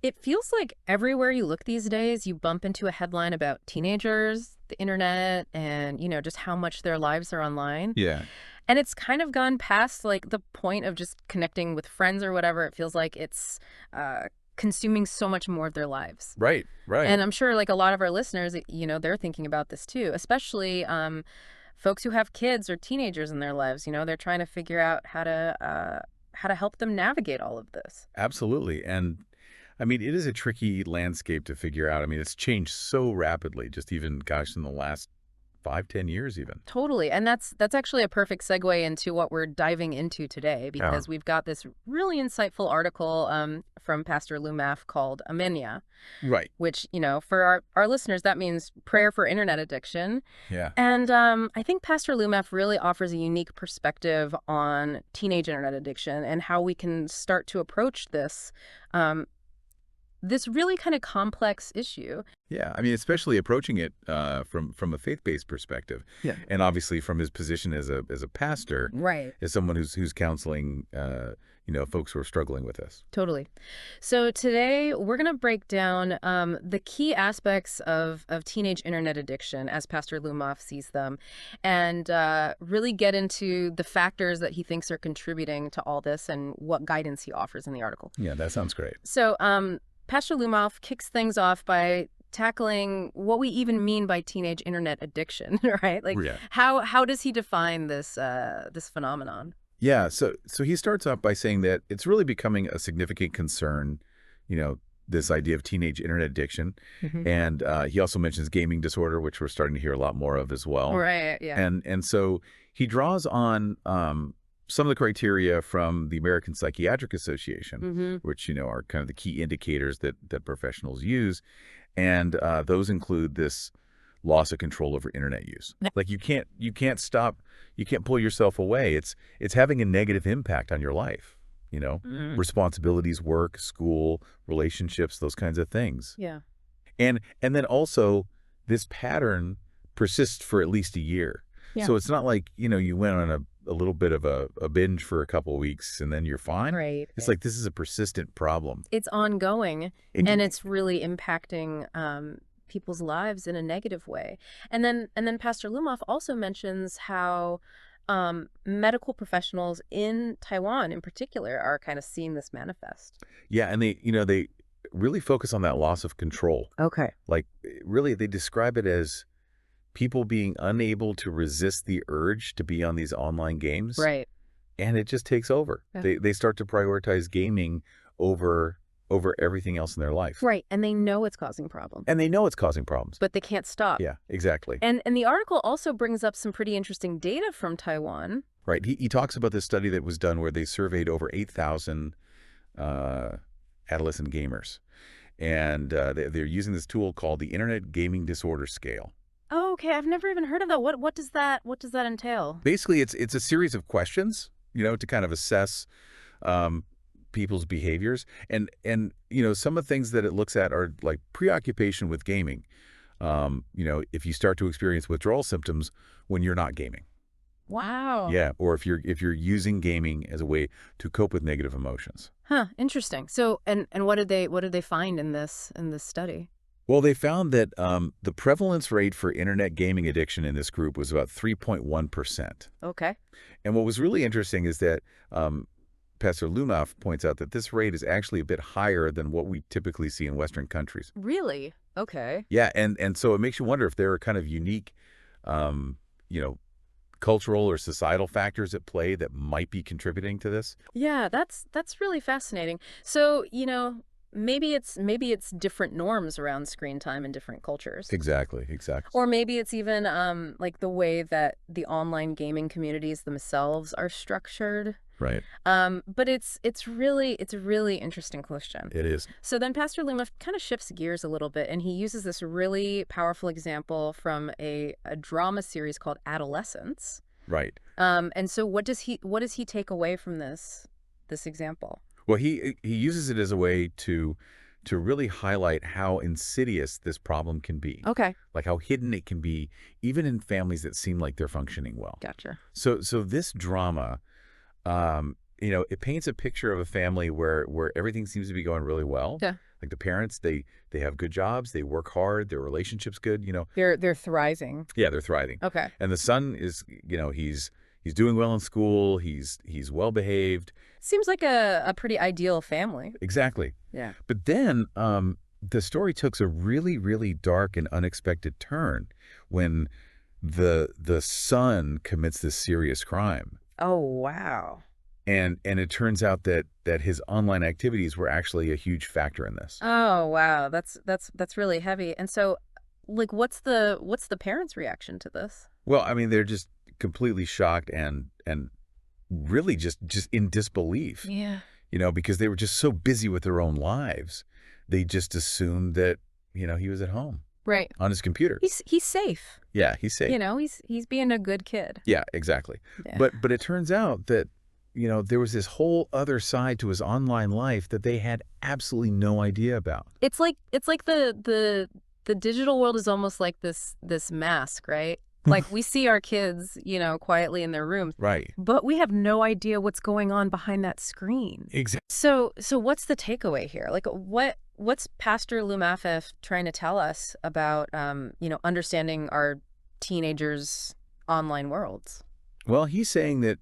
It feels like everywhere you look these days, you bump into a headline about teenagers, the internet, and, just how much their lives are online. Yeah. And it's kind of gone past like the point of just connecting with friends or whatever. It feels like it's consuming so much more of their lives. Right. And I'm sure like a lot of our listeners, they're thinking about this too, especially folks who have kids or teenagers in their lives. They're trying to figure out how to help them navigate all of this. Absolutely. And I mean, it is a tricky landscape to figure out. I mean, it's changed so rapidly, just even, gosh, in the last 5-10 years even. Totally. And that's actually a perfect segue into what we're diving into today, because we've got this really insightful article from Pastor Lumaow called Amidst, Right. which, for our listeners, that means prayer for internet addiction. Yeah. And I think Pastor Lumaow really offers a unique perspective on teenage internet addiction and how we can start to approach this really kind of complex issue. Yeah, I mean, especially approaching it from a faith-based perspective. Yeah. And obviously from his position as a pastor, Right. as someone who's counseling folks who are struggling with this. Totally. So today we're going to break down the key aspects of teenage internet addiction as Pastor Lumaow sees them, and really get into the factors that he thinks are contributing to all this and what guidance he offers in the article. Yeah, that sounds great. So Pastor Lumaow kicks things off by tackling what we even mean by teenage internet addiction, right? Like, Yeah. how does he define this phenomenon? Yeah, so he starts off by saying that it's really becoming a significant concern, this idea of teenage internet addiction. Mm-hmm. And he also mentions gaming disorder, which we're starting to hear a lot more of as well. Right, yeah. And so he draws on some of the criteria from the American Psychiatric Association, Mm-hmm. which, are kind of the key indicators that professionals use. And those include this loss of control over internet use. Like you can't stop, you can't pull yourself away. It's having a negative impact on your life, Mm-hmm. responsibilities, work, school, relationships, those kinds of things. Yeah. And then also this pattern persists for at least a year. Yeah. So it's not like, you went on a little bit of a binge for a couple of weeks and then you're fine. Right. It's like this is a persistent problem. It's ongoing, and it's really impacting people's lives in a negative way. And then Pastor Lumaow also mentions how medical professionals in Taiwan in particular are kind of seeing this manifest. Yeah, and they really focus on that loss of control. Okay. Like really they describe it as people being unable to resist the urge to be on these online games. Right. And it just takes over. Yeah. They start to prioritize gaming over everything else in their life. Right. And they know it's causing problems. And they know it's causing problems. But they can't stop. Yeah, exactly. And the article also brings up some pretty interesting data from Taiwan. Right. He talks about this study that was done where they surveyed over 8,000 adolescent gamers. And they're using this tool called the Internet Gaming Disorder Scale. Oh, okay. I've never even heard of that. What does that entail? Basically, it's a series of questions, to kind of assess people's behaviors. And some of the things that it looks at are like preoccupation with gaming. If you start to experience withdrawal symptoms when you're not gaming. Wow. Yeah, or if you're using gaming as a way to cope with negative emotions. Huh, interesting. So and what did they find in this study? Well, they found that the prevalence rate for internet gaming addiction in this group was about 3.1%. Okay. And what was really interesting is that Pastor Lumaow points out that this rate is actually a bit higher than what we typically see in Western countries. Really? Okay. Yeah, and so it makes you wonder if there are kind of unique, cultural or societal factors at play that might be contributing to this. Yeah, that's really fascinating. So, maybe it's different norms around screen time in different cultures. Exactly. Or maybe it's even like the way that the online gaming communities themselves are structured. Right. But it's a really interesting question. It is. So then Pastor Lumaow kind of shifts gears a little bit, and he uses this really powerful example from a drama series called Adolescence. Right. And so what does he take away from this example? Well, he uses it as a way to really highlight how insidious this problem can be. Okay. Like how hidden it can be, even in families that seem like they're functioning well. Gotcha. So this drama, it paints a picture of a family where everything seems to be going really well. Yeah. Like the parents, they have good jobs, they work hard, their relationship's good, They're thriving. Yeah, they're thriving. Okay. And the son is, he's doing well in school, he's well behaved. Seems like a pretty ideal family. Exactly. Yeah. But then the story took a really, really dark and unexpected turn when the son commits this serious crime. Oh, wow. And it turns out that his online activities were actually a huge factor in this. Oh, wow. That's really heavy. And so, like, what's the parents' reaction to this? Well, I mean, they're just completely shocked and really just in disbelief. Yeah. Because they were just so busy with their own lives. They just assumed that, he was at home. Right. On his computer. He's safe. Yeah, he's safe. He's being a good kid. Yeah, exactly. Yeah. But it turns out that there was this whole other side to his online life that they had absolutely no idea about. It's like the digital world is almost like this mask, right? Like we see our kids, quietly in their rooms. Right. But we have no idea what's going on behind that screen. Exactly. So what's the takeaway here? Like what's Pastor Lumaow trying to tell us about understanding our teenagers' online worlds? Well, he's saying that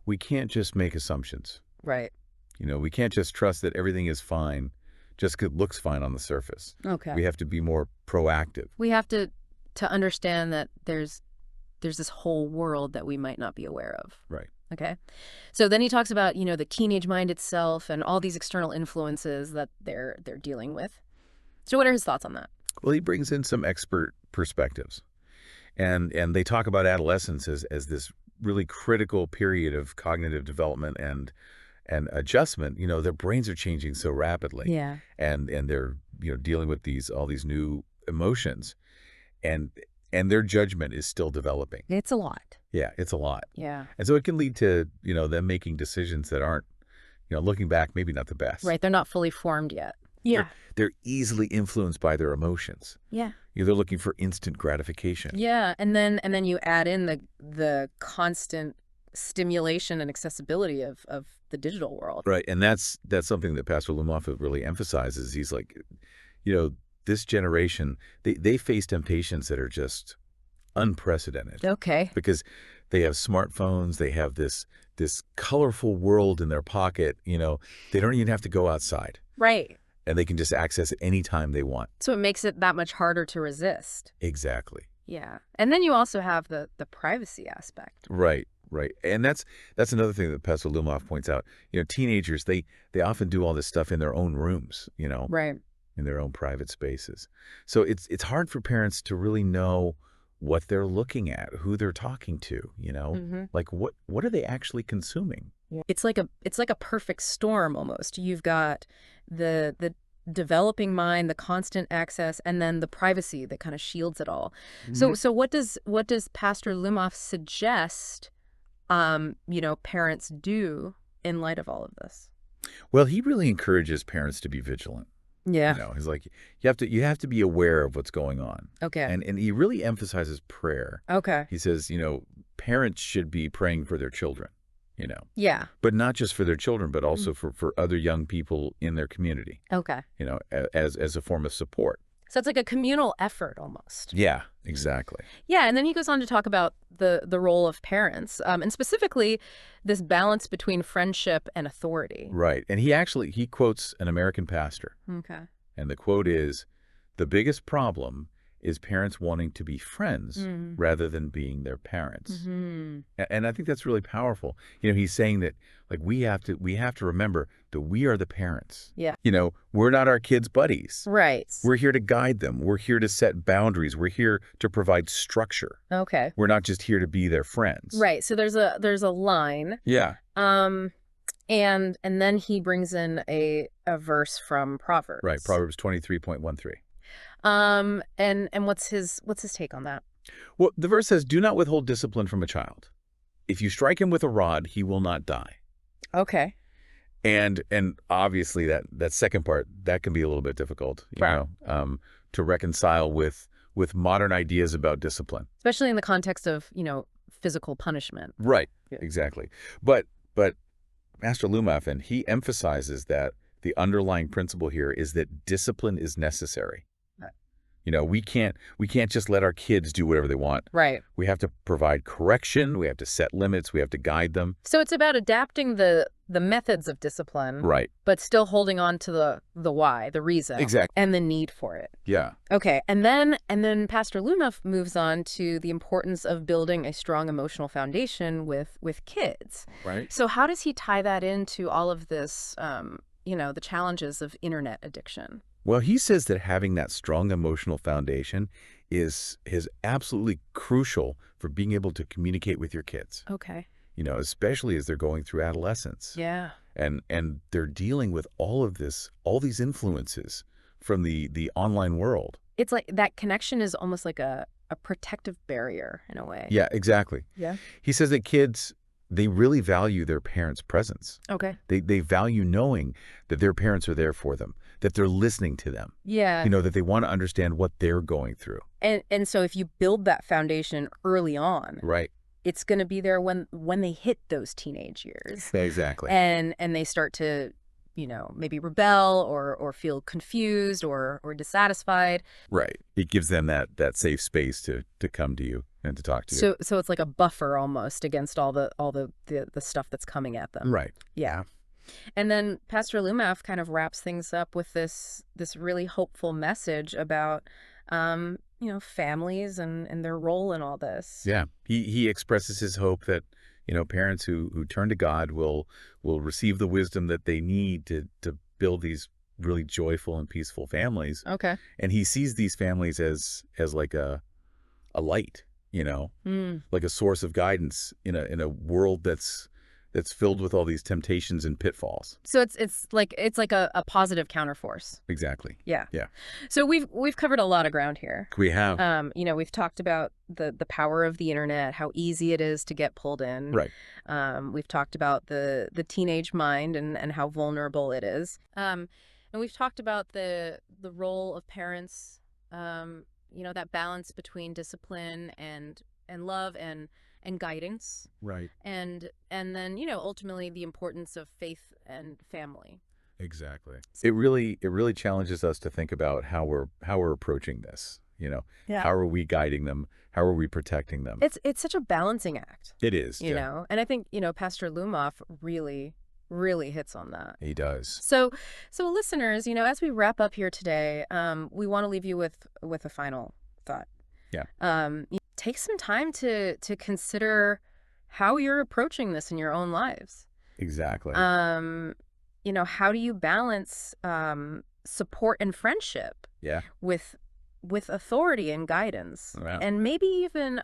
we can't just make assumptions. Right. We can't just trust that everything is fine just 'cause it looks fine on the surface. Okay. We have to be more proactive. We have to understand that there's this whole world that we might not be aware of. Right. Okay. So then he talks about, the teenage mind itself and all these external influences that they're dealing with. So what are his thoughts on that? Well, he brings in some expert perspectives. And they talk about adolescence as this really critical period of cognitive development and adjustment. Their brains are changing so rapidly. Yeah. And they're, dealing with all these new emotions. And their judgment is still developing. It's a lot. Yeah, it's a lot. Yeah. And so it can lead to, them making decisions that aren't, looking back, maybe not the best. Right. They're not fully formed yet. Yeah. They're easily influenced by their emotions. Yeah. They're looking for instant gratification. Yeah. And then you add in the constant stimulation and accessibility of the digital world. Right. And that's something that Pastor Lumaow really emphasizes. He's like, this generation, they face temptations that are just unprecedented. Okay. Because they have smartphones, they have this colorful world in their pocket, they don't even have to go outside. Right. And they can just access it anytime they want. So it makes it that much harder to resist. Exactly. Yeah. And then you also have the privacy aspect. Right. Right. And that's another thing that Pastor Lumaow points out. Teenagers, they often do all this stuff in their own rooms, Right. in their own private spaces. So it's hard for parents to really know what they're looking at, who they're talking to, like what are they actually consuming? Yeah. It's like a perfect storm almost. You've got the developing mind, the constant access, and then the privacy that kind of shields it all. Mm-hmm. So what does Pastor Lumaow suggest parents do in light of all of this? Well, he really encourages parents to be vigilant. Yeah. He's like, you have to be aware of what's going on. Okay. And he really emphasizes prayer. Okay. He says, parents should be praying for their children, Yeah. but not just for their children, but also for other young people in their community, Okay. as a form of support. So it's like a communal effort almost. Yeah, exactly. Yeah, and then he goes on to talk about the role of parents, and specifically this balance between friendship and authority. Right. And he quotes an American pastor. Okay. And the quote is, "The biggest problem is parents wanting to be friends rather than being their parents." Mm-hmm. And I think that's really powerful. He's saying that like we have to remember that we are the parents. Yeah. We're not our kids' buddies. Right. We're here to guide them. We're here to set boundaries. We're here to provide structure. Okay. We're not just here to be their friends. Right. So there's a line. Yeah. And then he brings in a verse from Proverbs. Right. Proverbs 23.13. And what's his take on that? Well, the verse says, "Do not withhold discipline from a child. If you strike him with a rod, he will not die." Okay. And obviously that second part, that can be a little bit difficult, to reconcile with modern ideas about discipline. Especially in the context of, physical punishment. Right. Yeah. Exactly. But Pastor Lumaow, he emphasizes that the underlying principle here is that discipline is necessary. You know, we can't just let our kids do whatever they want. Right. We have to provide correction. We have to set limits. We have to guide them. So it's about adapting the methods of discipline, Right. but still holding on to the why, the reason, Exactly. and the need for it. Yeah. Okay, and then Pastor Lumaow moves on to the importance of building a strong emotional foundation with kids. Right. So how does he tie that into all of this, the challenges of internet addiction? Well, he says that having that strong emotional foundation is absolutely crucial for being able to communicate with your kids. Okay. You know, especially as they're going through adolescence. Yeah. And they're dealing with all these influences from the online world. It's like that connection is almost like a protective barrier in a way. Yeah, exactly. Yeah. He says that kids, they really value their parents' presence. Okay. They value knowing that their parents are there for them, that they're listening to them. Yeah. You know, that they want to understand what they're going through. And so if you build that foundation early on, Right. it's going to be there when they hit those teenage years. Exactly. And they start to, maybe rebel or feel confused or dissatisfied. Right. It gives them that safe space to come to you and to talk to you. So it's like a buffer almost against all the stuff that's coming at them. Right. Yeah. And then Pastor Lumaow kind of wraps things up with this really hopeful message about families and their role in all this. Yeah. He expresses his hope that, parents who turn to God will receive the wisdom that they need to build these really joyful and peaceful families. Okay. And he sees these families as like a light, like a source of guidance in a world that's filled with all these temptations and pitfalls. So it's like a positive counterforce. Exactly. Yeah. Yeah. So we've covered a lot of ground here. We have. We've talked about the power of the internet, how easy it is to get pulled in. Right. We've talked about the teenage mind and how vulnerable it is. And we've talked about the role of parents, that balance between discipline and love and guidance. Right. And then, ultimately the importance of faith and family. Exactly. It really challenges us to think about how we're approaching this, Yeah. How are we guiding them? How are we protecting them? It's such a balancing act. It is. You know. And I think, Pastor Lumaow really hits on that. He does. So listeners, as we wrap up here today, we want to leave you with a final thought. Yeah. Take some time to consider how you're approaching this in your own lives. Exactly. How do you balance support and friendship Yeah. with authority and guidance, Wow. and maybe even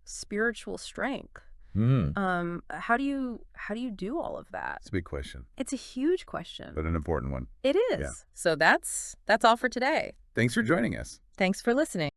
spiritual strength? How do you do all of that? It's a big question, It's a huge question, but an important one. it is. Yeah. So that's all for today. Thanks for joining us. Thanks for listening.